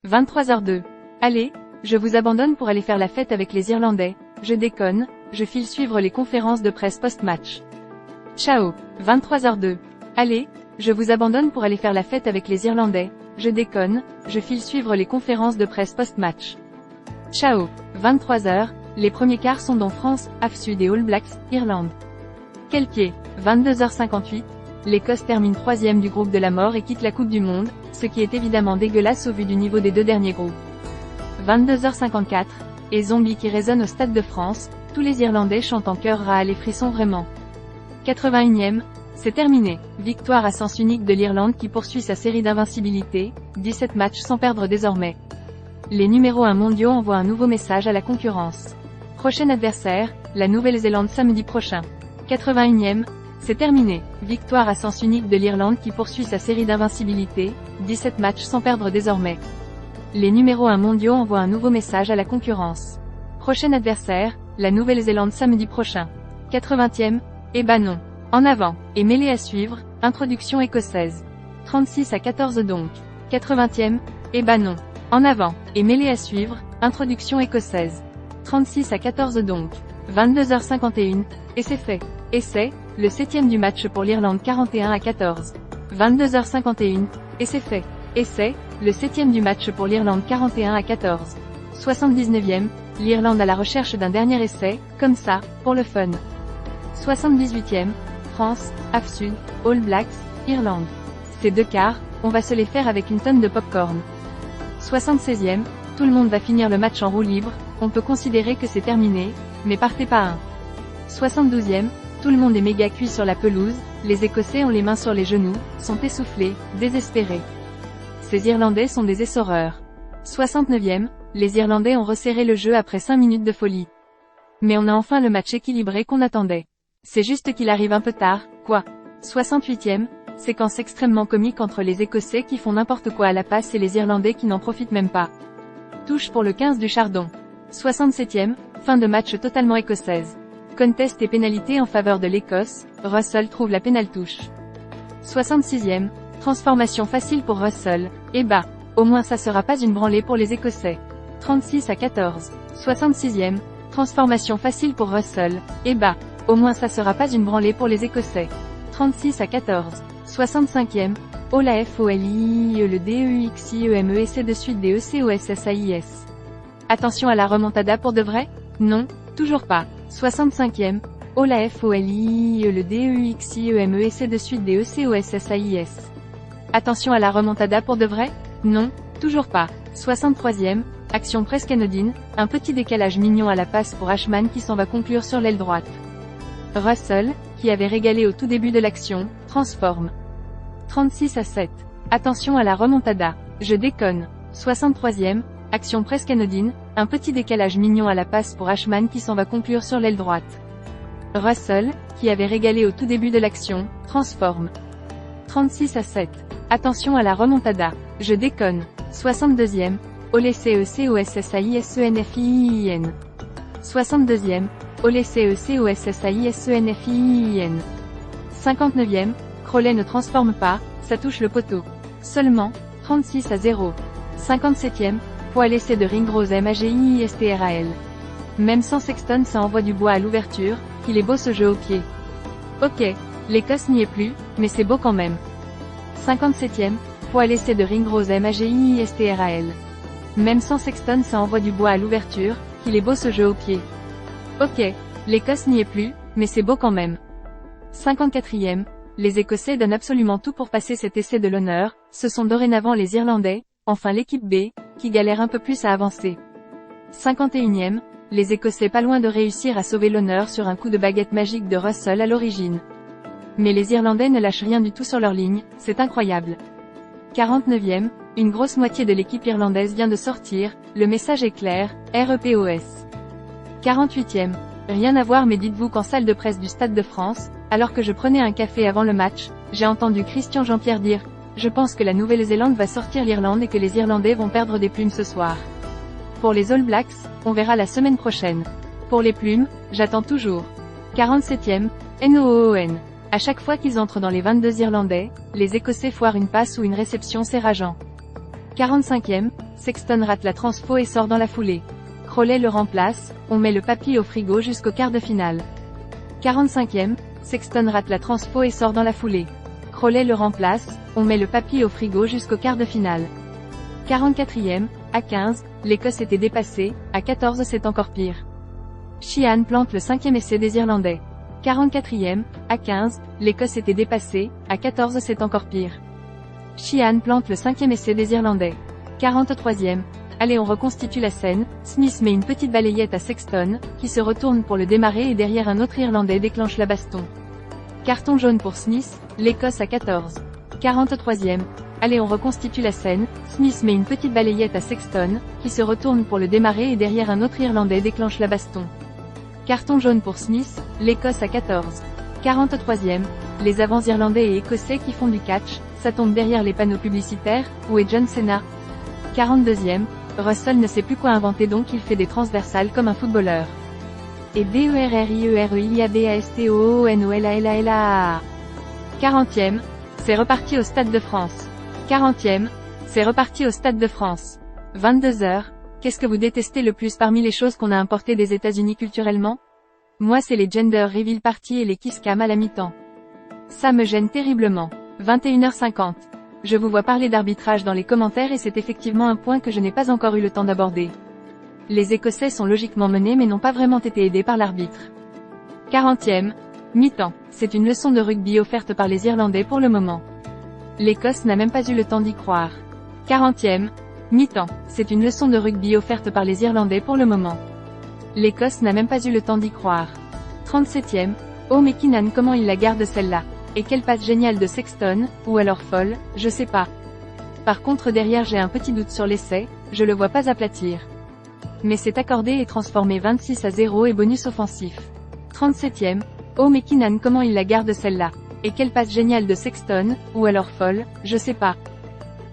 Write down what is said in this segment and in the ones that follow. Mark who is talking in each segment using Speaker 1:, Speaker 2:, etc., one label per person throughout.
Speaker 1: 23h02. Allez, je vous abandonne pour aller faire la fête avec les Irlandais, je déconne, je file suivre les conférences de presse post-match. Ciao. 23h02. Allez, je vous abandonne pour aller faire la fête avec les Irlandais, je déconne, je file suivre les conférences de presse post-match. Ciao. 23h, les premiers quarts sont dans France, AF-Sud et All Blacks, Irlande. Quel pied. 22h58. L'Écosse termine 3e du groupe de la mort et quitte la Coupe du Monde, ce qui est évidemment dégueulasse au vu du niveau des deux derniers groupes. 22h54. Et zombie qui résonne au Stade de France, tous les Irlandais chantent en chœur Rah les frissons vraiment. 81e. C'est terminé. Victoire à sens unique de l'Irlande qui poursuit sa série d'invincibilité, 17 matchs sans perdre désormais. Les numéros 1 mondiaux envoient un nouveau message à la concurrence. Prochain adversaire, la Nouvelle-Zélande samedi prochain. 81e. C'est terminé. Victoire à sens unique de l'Irlande qui poursuit sa série d'invincibilité, 17 matchs sans perdre désormais. Les numéros 1 mondiaux envoient un nouveau message à la concurrence. Prochain adversaire, la Nouvelle-Zélande samedi prochain. 80e. Eh ben non. En avant. Et mêlée à suivre, introduction écossaise. 36-14 donc. 80e. Eh ben non. En avant. Et mêlée à suivre, introduction écossaise. 36-14 donc. 22h51. Et c'est fait. Et c'est, le 7e du match pour l'Irlande 41-14. 22h51. Et c'est fait. Et c'est, le 7e du match pour l'Irlande 41-14. 79e, l'Irlande à la recherche d'un dernier essai, comme ça, pour le fun. 78e, France, AF-Sud, All Blacks, Irlande. Ces deux quarts, on va se les faire avec une tonne de popcorn. 76e, tout le monde va finir le match en roue libre, on peut considérer que c'est terminé, mais partez pas un. 72e, tout le monde est méga cuit sur la pelouse, les Écossais ont les mains sur les genoux, sont essoufflés, désespérés. Ces Irlandais sont des essoreurs. 69e, les Irlandais ont resserré le jeu après 5 minutes de folie. Mais on a enfin le match équilibré qu'on attendait. C'est juste qu'il arrive un peu tard, quoi. 68e, séquence extrêmement comique entre les Écossais qui font n'importe quoi à la passe et les Irlandais qui n'en profitent même pas. Touche pour le 15 du Chardon. 67e, fin de match totalement écossaise. Contest et pénalité en faveur de l'Écosse, Russell trouve la pénaltouche. 66e, transformation facile pour Russell, et bah, au moins ça sera pas une branlée pour les Écossais. 36-14. 66e, transformation facile pour Russell, et bah, au moins ça sera pas une branlée pour les Écossais. 36-14. 65e, OLAFOLIE le DEUXIEME essaie de suite des ECOSSAIS. Attention à la remontada pour de vrai? Non, toujours pas. 65e, OLAFOLIE le DEUXIEME essaie de suite des ECOSSAIS. Attention à la remontada pour de vrai? Non, toujours pas. 63e, action presque anodine, un petit décalage mignon à la passe pour Ashman qui s'en va conclure sur l'aile droite. Russell, qui avait régalé au tout début de l'action, transforme. 36-7. Attention à la remontada. Je déconne. 63e, action presque anodine, un petit décalage mignon à la passe pour Ashman qui s'en va conclure sur l'aile droite. Russell, qui avait régalé au tout début de l'action, transforme. 36-7. Attention à la remontada. Je déconne. 62e, OLECECOSSAISENFIIN. 62e, OLECECOSSAISENFIIN. 59e, Crowley ne transforme pas, ça touche le poteau. Seulement, 36-0. 57e, poids laissé de Ringrose MAGIISTRAL. Même sans Sexton ça envoie du bois à l'ouverture, qu'il est beau ce jeu au pied. Ok, l'Écosse n'y est plus, mais c'est beau quand même. 57e, poids laissé de Ringrose MAGIISTRAL. Même sans Sexton ça envoie du bois à l'ouverture, qu'il est beau ce jeu au pied. Ok, l'Écosse n'y est plus, mais c'est beau quand même. 54e, les Écossais donnent absolument tout pour passer cet essai de l'honneur, ce sont dorénavant les Irlandais, enfin l'équipe B, qui galère un peu plus à avancer. 51e, les Écossais pas loin de réussir à sauver l'honneur sur un coup de baguette magique de Russell à l'origine. Mais les Irlandais ne lâchent rien du tout sur leur ligne, c'est incroyable. 49e, une grosse moitié de l'équipe irlandaise vient de sortir, le message est clair, REPOS. 48e, rien à voir mais dites-vous qu'en salle de presse du Stade de France, alors que je prenais un café avant le match, j'ai entendu Christian Jean-Pierre dire « Je pense que la Nouvelle-Zélande va sortir l'Irlande et que les Irlandais vont perdre des plumes ce soir. » Pour les All Blacks, on verra la semaine prochaine. Pour les plumes, j'attends toujours. 47e, NOON. À chaque fois qu'ils entrent dans les 22 Irlandais, les Écossais foirent une passe ou une réception, c'est rageant. 45e, Sexton rate la transfo et sort dans la foulée. Crowley le remplace, on met le papy au frigo jusqu'au quart de finale. 45e, Sexton rate la transfo et sort dans la foulée. Crowley le remplace, on met le papy au frigo jusqu'au quart de finale. 44e, à 15, l'Écosse était dépassée, à 14 c'est encore pire. Sheehan plante le 5e essai des Irlandais. 44e, à 15, l'Écosse était dépassée, à 14 c'est encore pire. Sheehan plante le 5e essai des Irlandais. 43e, allez on reconstitue la scène, Smith met une petite balayette à Sexton, qui se retourne pour le démarrer et derrière un autre Irlandais déclenche la baston. Carton jaune pour Smith, l'Écosse à 14. 43e, allez on reconstitue la scène, Smith met une petite balayette à Sexton, qui se retourne pour le démarrer et derrière un autre Irlandais déclenche la baston. Carton jaune pour Smith, l'Écosse à 14. 43e, les avants irlandais et écossais qui font du catch, ça tombe derrière les panneaux publicitaires, où est John Cena? 42e, Russell ne sait plus quoi inventer donc il fait des transversales comme un footballeur. Et DERRIEREILIABASTOONOLALALA. 40e, c'est reparti au Stade de France. 40e, c'est reparti au Stade de France. 22h, qu'est-ce que vous détestez le plus parmi les choses qu'on a importées des États-Unis culturellement? Moi c'est les gender reveal parties et les kiss cam à la mi-temps. Ça me gêne terriblement. 21h50. Je vous vois parler d'arbitrage dans les commentaires et c'est effectivement un point que je n'ai pas encore eu le temps d'aborder. Les Écossais sont logiquement menés mais n'ont pas vraiment été aidés par l'arbitre. 40e, mi-temps. C'est une leçon de rugby offerte par les Irlandais pour le moment. L'Écosse n'a même pas eu le temps d'y croire. 40e, mi-temps. C'est une leçon de rugby offerte par les Irlandais pour le moment. L'Écosse n'a même pas eu le temps d'y croire. 37e, oh mais Keenan comment il la garde celle-là. Et quelle passe géniale de Sexton, ou alors folle, je sais pas. Par contre derrière j'ai un petit doute sur l'essai, je le vois pas aplatir. Mais c'est accordé et transformé 26-0 et bonus offensif. 37e, oh mais Keenan comment il la garde celle-là. Et quelle passe géniale de Sexton, ou alors folle, je sais pas.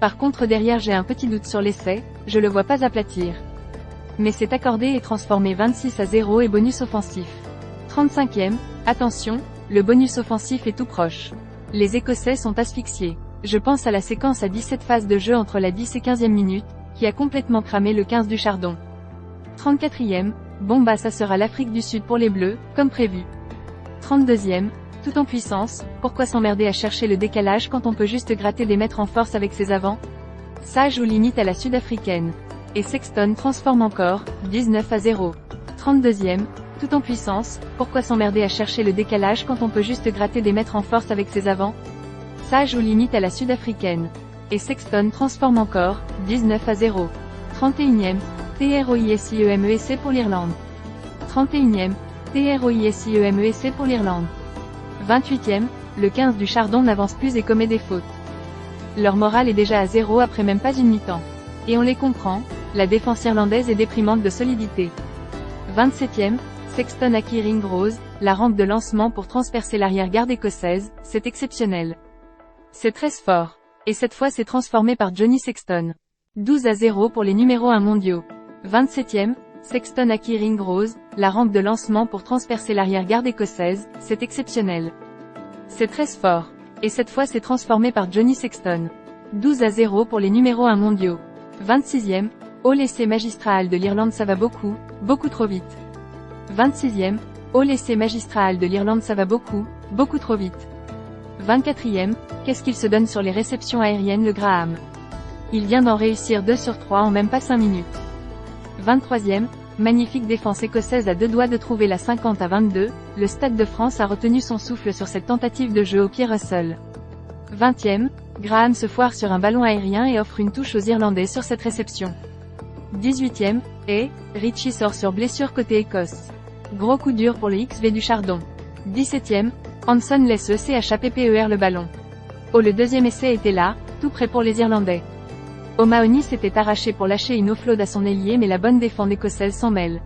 Speaker 1: Par contre derrière j'ai un petit doute sur l'essai, je le vois pas aplatir. Mais c'est accordé et transformé 26-0 et bonus offensif. 35e, attention, le bonus offensif est tout proche. Les Écossais sont asphyxiés. Je pense à la séquence à 17 phases de jeu entre la 10 et 15e minute, qui a complètement cramé le 15 du Chardon. 34e, bon bah ça sera l'Afrique du Sud pour les Bleus, comme prévu. 32e, tout en puissance, pourquoi s'emmerder à chercher le décalage quand on peut juste gratter des mètres en force avec ses avants? Ça joue limite à la sud-africaine. Et Sexton transforme encore, 19-0. 32e, tout en puissance, pourquoi s'emmerder à chercher le décalage quand on peut juste gratter des mètres en force avec ses avants? Ça joue limite à la sud-africaine. Et Sexton transforme encore, 19-0. 31e, TROISIEMESC pour l'Irlande. 31e, TROISIEMESC pour l'Irlande. 28e, le 15 du Chardon n'avance plus et commet des fautes. Leur morale est déjà à 0 après même pas une mi-temps. Et on les comprend, la défense irlandaise est déprimante de solidité. 27e, Sexton acquit Ring Rose, la rampe de lancement pour transpercer l'arrière-garde écossaise, c'est exceptionnel. C'est très fort. Et cette fois c'est transformé par Johnny Sexton. 12-0 pour les numéros 1 mondiaux. 27e, Sexton acquit Ring Rose, la rampe de lancement pour transpercer l'arrière-garde écossaise, c'est exceptionnel. C'est très fort. Et cette fois c'est transformé par Johnny Sexton. 12-0 pour les numéros 1 mondiaux. 26e, oh l'essai magistral de l'Irlande ça va beaucoup trop vite. 26e, oh l'essai magistral de l'Irlande ça va beaucoup trop vite. 24e, qu'est-ce qu'il se donne sur les réceptions aériennes le Graham. Il vient d'en réussir 2 sur 3 en même pas 5 minutes. 23e, magnifique défense écossaise à 2 doigts de trouver la 50-22, le Stade de France a retenu son souffle sur cette tentative de jeu au pied Russell. 20e, Graham se foire sur un ballon aérien et offre une touche aux Irlandais sur cette réception. 18e, et, Ritchie sort sur blessure côté Écosse. Gros coup dur pour le XV du Chardon. 17e, Hanson laisse ECHAPPER le ballon. Oh le deuxième essai était là, tout prêt pour les Irlandais. O'Mahony s'était arraché pour lâcher une offload à son ailier mais la bonne défense écossaise s'en mêle.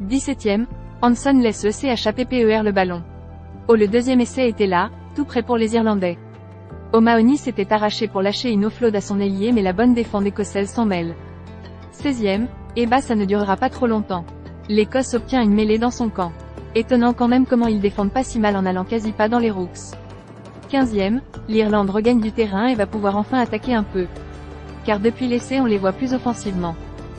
Speaker 1: 17e, Hanson laisse ECHAPPER le ballon. Oh le deuxième essai était là, tout prêt pour les Irlandais. O'Mahony s'était arraché pour lâcher une offload à son ailier mais la bonne défense écossaise s'en mêle. 16e, et bah ça ne durera pas trop longtemps. L'Écosse obtient une mêlée dans son camp. Étonnant quand même comment ils défendent pas si mal en allant quasi pas dans les rooks. 15e, l'Irlande regagne du terrain et va pouvoir enfin attaquer un peu. car depuis l'essai on les voit plus offensivement.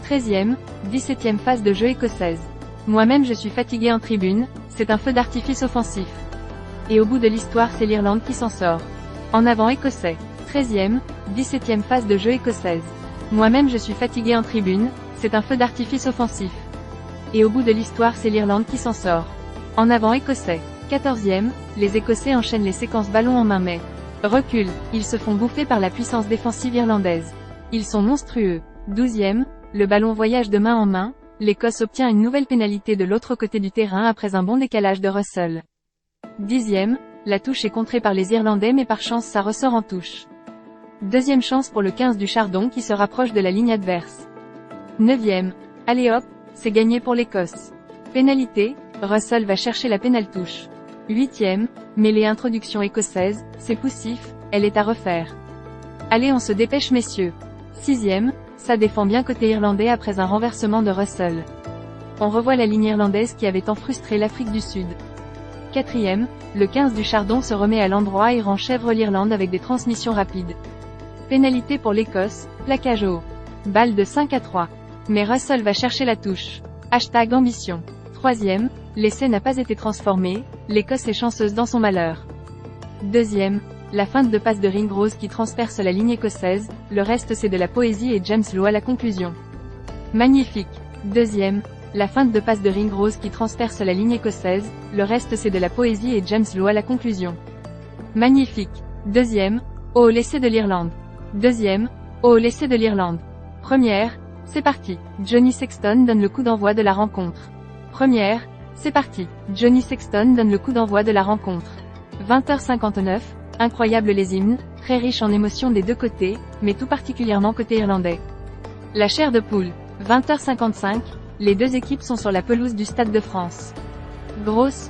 Speaker 1: 13e, 17e phase de jeu écossaise. Moi-même je suis fatigué en tribune, c'est un feu d'artifice offensif. Et au bout de l'histoire c'est l'Irlande qui s'en sort. En avant Écossais. 13e, 17e phase de jeu écossaise. Moi-même je suis fatigué en tribune, c'est un feu d'artifice offensif. Et au bout de l'histoire c'est l'Irlande qui s'en sort. En avant Écossais. 14e, les Écossais enchaînent les séquences ballon en main mais reculent, ils se font bouffer par la puissance défensive irlandaise. Ils sont monstrueux. 12e, le ballon voyage de main en main, l'Écosse obtient une nouvelle pénalité de l'autre côté du terrain après un bon décalage de Russell. 10e, la touche est contrée par les Irlandais mais par chance ça ressort en touche. Deuxième chance pour le 15 du Chardon qui se rapproche de la ligne adverse. 9e, allez hop, c'est gagné pour l'Écosse. Pénalité, Russell va chercher la pénal-touche. 8e, mêlée introduction écossaise, c'est poussif, elle est à refaire. Allez on se dépêche messieurs. 6e, ça défend bien côté irlandais après un renversement de Russell. On revoit la ligne irlandaise qui avait tant frustré l'Afrique du Sud. 4e, le 15 du Chardon se remet à l'endroit et renchèvre l'Irlande avec des transmissions rapides. Pénalité pour l'Écosse, plaquage haut. Balle de 5-3. Mais Russell va chercher la touche. Hashtag ambition. 3e, l'essai n'a pas été transformé, l'Écosse est chanceuse dans son malheur. 2e, la feinte de passe de Ringrose qui transperce la ligne écossaise, le reste c'est de la poésie et James Lowe à la conclusion. Magnifique. 2e, la feinte de passe de Ringrose qui transperce la ligne écossaise, le reste c'est de la poésie et James Lowe à la conclusion. Magnifique. 2e, oh l'essai de l'Irlande. 2e, oh l'essai de l'Irlande. Première, c'est parti. Johnny Sexton donne le coup d'envoi de la rencontre. Première, c'est parti. Johnny Sexton donne le coup d'envoi de la rencontre. 20h59, incroyable les hymnes, très riches en émotions des deux côtés, mais tout particulièrement côté irlandais. La chair de poule. 20h55, les deux équipes sont sur la pelouse du Stade de France. Grosse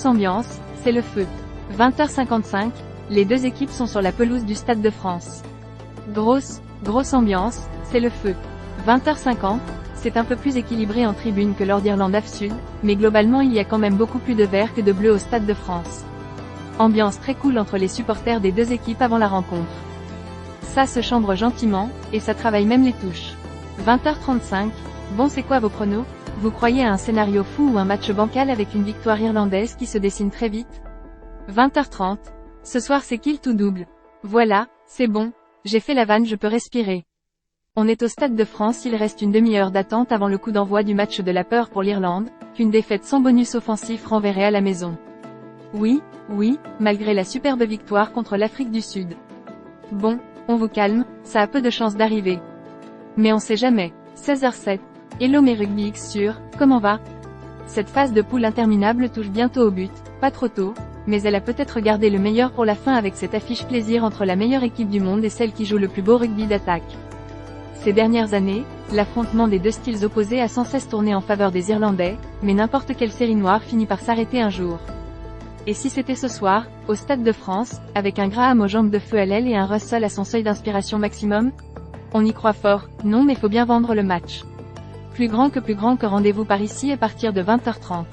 Speaker 1: ambiance, c'est le feu. 20h55, les deux équipes sont sur la pelouse du Stade de France. Grosse ambiance, c'est le feu. 20h50, c'est un peu plus équilibré en tribune que lors d'Irlande Sud, mais globalement il y a quand même beaucoup plus de vert que de bleu au Stade de France. Ambiance très cool entre les supporters des deux équipes avant la rencontre. Ça se chambre gentiment, et ça travaille même les touches. 20h35, bon c'est quoi vos pronos? Vous croyez à un scénario fou ou un match bancal avec une victoire irlandaise qui se dessine très vite? 20h30, ce soir c'est kill tout double. Voilà, c'est bon, j'ai fait la vanne je peux respirer. On est au Stade de France, il reste une demi-heure d'attente avant le coup d'envoi du match de la peur pour l'Irlande, qu'une défaite sans bonus offensif renverrait à la maison. Oui, malgré la superbe victoire contre l'Afrique du Sud. Bon, on vous calme, ça a peu de chances d'arriver. Mais on sait jamais. 16h07. Hello mes rugby X sur, comment va? Cette phase de poule interminable touche bientôt au but, pas trop tôt, mais elle a peut-être gardé le meilleur pour la fin avec cette affiche plaisir entre la meilleure équipe du monde et celle qui joue le plus beau rugby d'attaque. Ces dernières années, l'affrontement des deux styles opposés a sans cesse tourné en faveur des Irlandais, mais n'importe quelle série noire finit par s'arrêter un jour. Et si c'était ce soir, au Stade de France, avec un Graham aux jambes de feu à l'aile et un Russell à son seuil d'inspiration maximum? On y croit fort, non mais faut bien vendre le match. Plus grand que rendez-vous par ici à partir de 20h30.